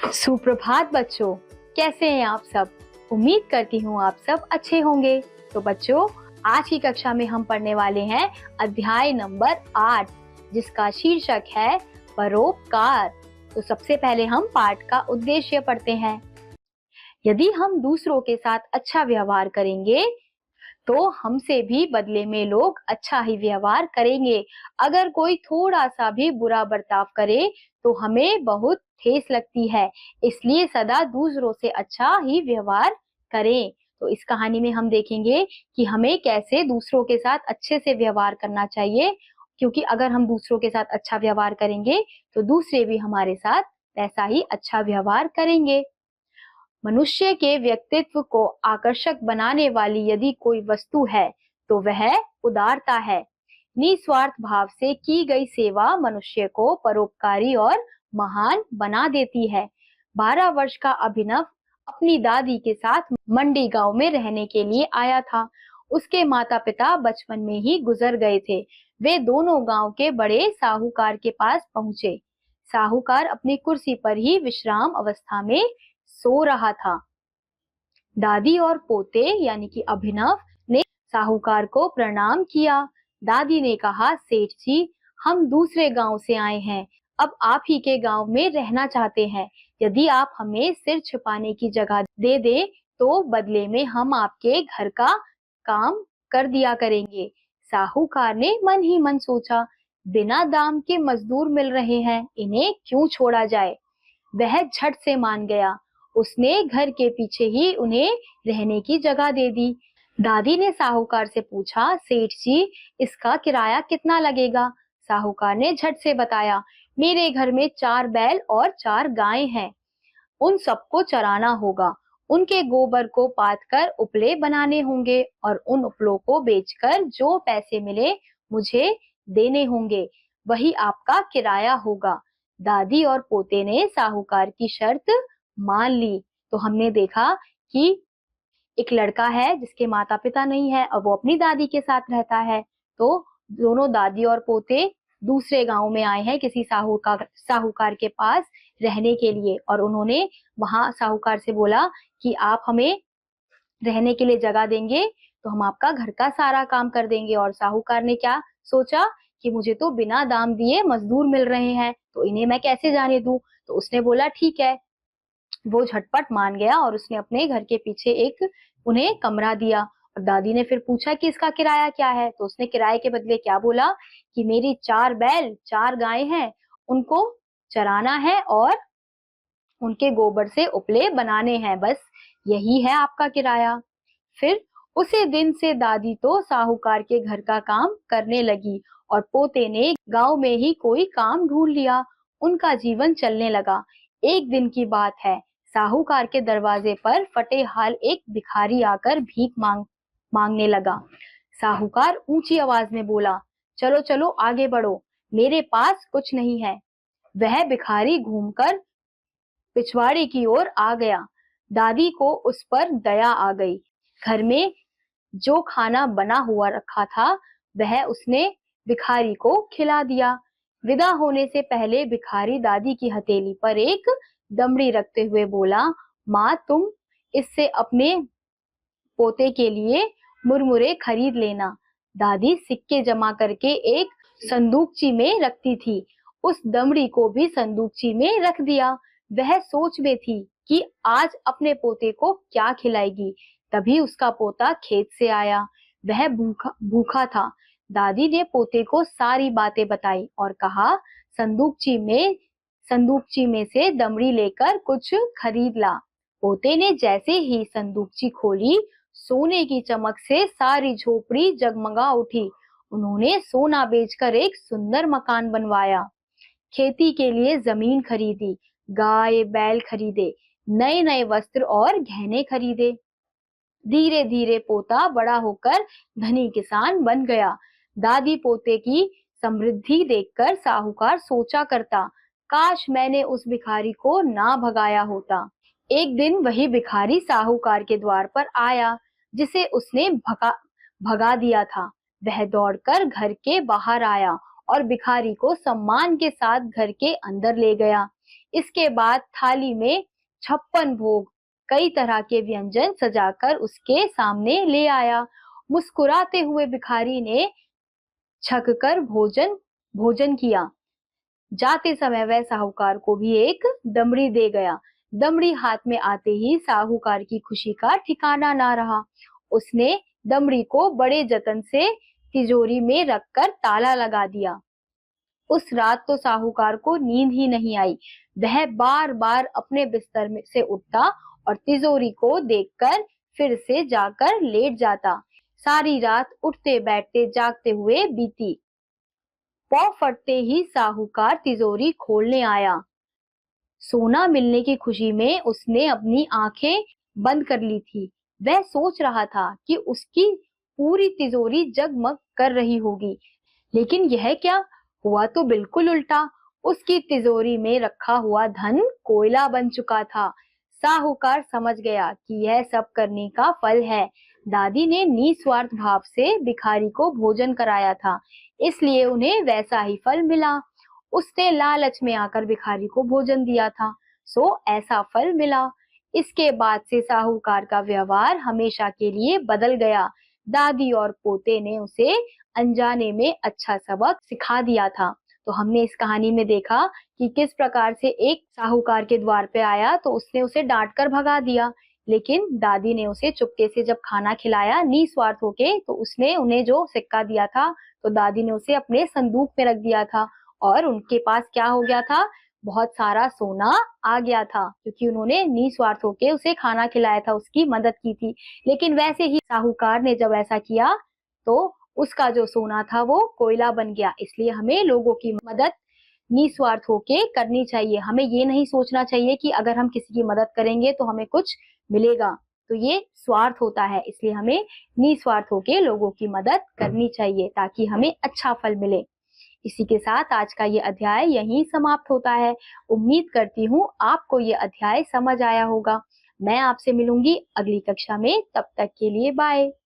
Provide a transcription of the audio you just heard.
सुप्रभात बच्चों, कैसे हैं आप सब। उम्मीद करती हूँ आप सब अच्छे होंगे। तो बच्चों, आज की कक्षा में हम पढ़ने वाले हैं अध्याय नंबर 8, जिसका शीर्षक है परोपकार। तो सबसे पहले हम पाठ का उद्देश्य पढ़ते हैं। यदि हम दूसरों के साथ अच्छा व्यवहार करेंगे तो हमसे भी बदले में लोग अच्छा ही व्यवहार करेंगे। अगर कोई थोड़ा सा भी बुरा बर्ताव करे तो हमें बहुत ठेस लगती है, इसलिए सदा दूसरों से अच्छा ही व्यवहार करें। तो इस कहानी में हम देखेंगे कि हमें कैसे दूसरों के साथ अच्छे से व्यवहार करना चाहिए, क्योंकि अगर हम दूसरों के साथ अच्छा व्यवहार करेंगे तो दूसरे भी हमारे साथ वैसा ही अच्छा व्यवहार करेंगे। मनुष्य के व्यक्तित्व को आकर्षक बनाने वाली यदि कोई वस्तु है तो वह उदारता है। निस्वार्थ भाव से की गई सेवा मनुष्य को परोपकारी और महान बना देती है। 12 वर्ष का अभिनव अपनी दादी के साथ मंडी गांव में रहने के लिए आया था। उसके माता पिता बचपन में ही गुजर गए थे। वे दोनों गांव के बड़े साहूकार के पास पहुंचे। साहूकार अपनी कुर्सी पर ही विश्राम अवस्था में सो रहा था। दादी और पोते यानी कि अभिनव ने साहूकार को प्रणाम किया। दादी ने कहा, सेठ जी, हम दूसरे गांव से आए हैं, अब आप ही के गांव में रहना चाहते हैं। यदि आप हमें सिर छिपाने की जगह दे दे तो बदले में हम आपके घर का काम कर दिया करेंगे। साहूकार ने मन ही मन सोचा, बिना दाम के मजदूर मिल रहे हैं, इन्हें क्यों छोड़ा जाए। वह झट से मान गया। उसने घर के पीछे ही उन्हें रहने की जगह दे दी। दादी ने साहूकार से पूछा, सेठ जी, इसका किराया कितना लगेगा। साहूकार ने झट से बताया, मेरे घर में 4 बैल और 4 गायें हैं, उन सबको चराना होगा। उनके गोबर को पाथकर उपले बनाने होंगे और उन उपलों को बेचकर जो पैसे मिले मुझे देने होंगे, वही आपका किराया होगा। दादी और पोते ने साहूकार की शर्त मान ली। तो हमने देखा कि एक लड़का है जिसके माता पिता नहीं है और वो अपनी दादी के साथ रहता है। तो दोनों दादी और पोते दूसरे गांव में आए हैं किसी साहूकार के पास रहने के लिए, और उन्होंने वहां साहूकार से बोला कि आप हमें रहने के लिए जगह देंगे तो हम आपका घर का सारा काम कर देंगे। और साहूकार ने क्या सोचा कि मुझे तो बिना दाम दिए मजदूर मिल रहे हैं, तो इन्हें मैं कैसे जाने दूं। तो उसने बोला ठीक है। वो झटपट मान गया और उसने अपने घर के पीछे एक उन्हें कमरा दिया। और दादी ने फिर पूछा कि इसका किराया क्या है। तो उसने किराए के बदले क्या बोला कि मेरी 4 बैल 4 गायें हैं, उनको चराना है और उनके गोबर से उपले बनाने हैं, बस यही है आपका किराया। फिर उसी दिन से दादी तो साहूकार के घर का काम करने लगी और पोते ने गांव में ही कोई काम ढूंढ लिया। उनका जीवन चलने लगा। एक दिन की बात है, साहूकार के दरवाजे पर फटे हाल एक भिखारी आकर भीख मांगने लगा। साहूकार ऊंची आवाज में बोला, चलो चलो आगे बढ़ो, मेरे पास कुछ नहीं है। वह भिखारी घूमकर पिछवाड़े की ओर आ गया। दादी को उस पर दया आ गई। घर में जो खाना बना हुआ रखा था वह उसने भिखारी को खिला दिया। विदा होने से पहले भिखारी दादी की हथेली पर एक दमड़ी रखते हुए बोला, माँ, तुम इससे अपने पोते के लिए मुरमुरे खरीद लेना। दादी सिक्के जमा करके एक संदूकची में रखती थी। उस दमड़ी को भी संदूकची में रख दिया। वह सोच में थी कि आज अपने पोते को क्या खिलाएगी। तभी उसका पोता खेत से आया। वह भूखा था। दादी ने पोते को सारी बातें बताई और कहा, संदूकची में से दमड़ी लेकर कुछ खरीद ला। पोते ने जैसे ही संदूकची खोली, सोने की चमक से सारी झोपड़ी जगमगा उठी। उन्होंने सोना बेचकर एक सुंदर मकान बनवाया, खेती के लिए जमीन खरीदी, गाय बैल खरीदे, नए नए वस्त्र और गहने खरीदे। धीरे धीरे पोता बड़ा होकर धनी किसान बन गया। दादी पोते की समृद्धि देखकर साहूकार सोचा करता, काश मैंने उस भिखारी को ना भगाया होता। एक दिन वही भिखारी साहूकार के द्वार पर आया जिसे उसने भगा दिया था। वह दौड़कर घर के बाहर आया और भिखारी को सम्मान के साथ घर के अंदर ले गया। इसके बाद थाली में 56 भोग कई तरह के व्यंजन सजाकर उसके सामने ले आया। मुस्कुराते हुए भिखारी ने छक कर भोजन किया। जाते समय वह साहूकार को भी एक दमड़ी दे गया। दमड़ी हाथ में आते ही साहूकार की खुशी का ठिकाना ना रहा। उसने दमड़ी को बड़े जतन से तिजोरी में रखकर ताला लगा दिया। उस रात तो साहूकार को नींद ही नहीं आई। वह बार बार अपने बिस्तर में से उठता और तिजोरी को देखकर फिर से जाकर लेट जाता। सारी रात उठते बैठते जागते हुए बीती। पौ फटते ही साहूकार तिजोरी खोलने आया। सोना मिलने की खुशी में उसने अपनी आंखें बंद कर ली थी। वह सोच रहा था कि उसकी पूरी तिजोरी जगमग कर रही होगी, लेकिन यह क्या हुआ? तो बिल्कुल उल्टा। उसकी तिजोरी में रखा हुआ धन कोयला बन चुका था। साहूकार समझ गया कि यह सब करने का फल है। दादी ने निस्वार्थ भाव से भिखारी को भोजन कराया था, इसलिए उन्हें वैसा ही फल मिला। उसने लालच में आकर भिखारी को भोजन दिया था, सो ऐसा फल मिला। इसके बाद से साहूकार का व्यवहार हमेशा के लिए बदल गया। दादी और पोते ने उसे अनजाने में अच्छा सबक सिखा दिया था। तो हमने इस कहानी में देखा कि किस प्रकार से एक साहूकार के द्वार पे आया तो उसने उसे डांट कर भगा दिया, लेकिन दादी ने उसे चुपके से जब खाना खिलाया निस्वार्थ होके, तो उसने उन्हें जो सिक्का दिया था तो दादी ने उसे अपने संदूक में रख दिया था और उनके पास क्या हो गया था? बहुत सारा सोना आ गया था, क्योंकि उन्होंने निस्वार्थ होके उसे खाना खिलाया था, उसकी मदद की थी। लेकिन वैसे ही साहूकार ने जब ऐसा किया तो उसका जो सोना था वो कोयला बन गया। इसलिए हमें लोगों की मदद निस्वार्थ होके करनी चाहिए। हमें ये नहीं सोचना चाहिए कि अगर हम किसी की मदद करेंगे तो हमें कुछ मिलेगा, तो ये स्वार्थ होता है। इसलिए हमें निस्वार्थ होके लोगों की मदद करनी चाहिए ताकि हमें अच्छा फल मिले। इसी के साथ आज का ये अध्याय यहीं समाप्त होता है। उम्मीद करती हूँ आपको ये अध्याय समझ आया होगा। मैं आपसे मिलूंगी अगली कक्षा में, तब तक के लिए बाय।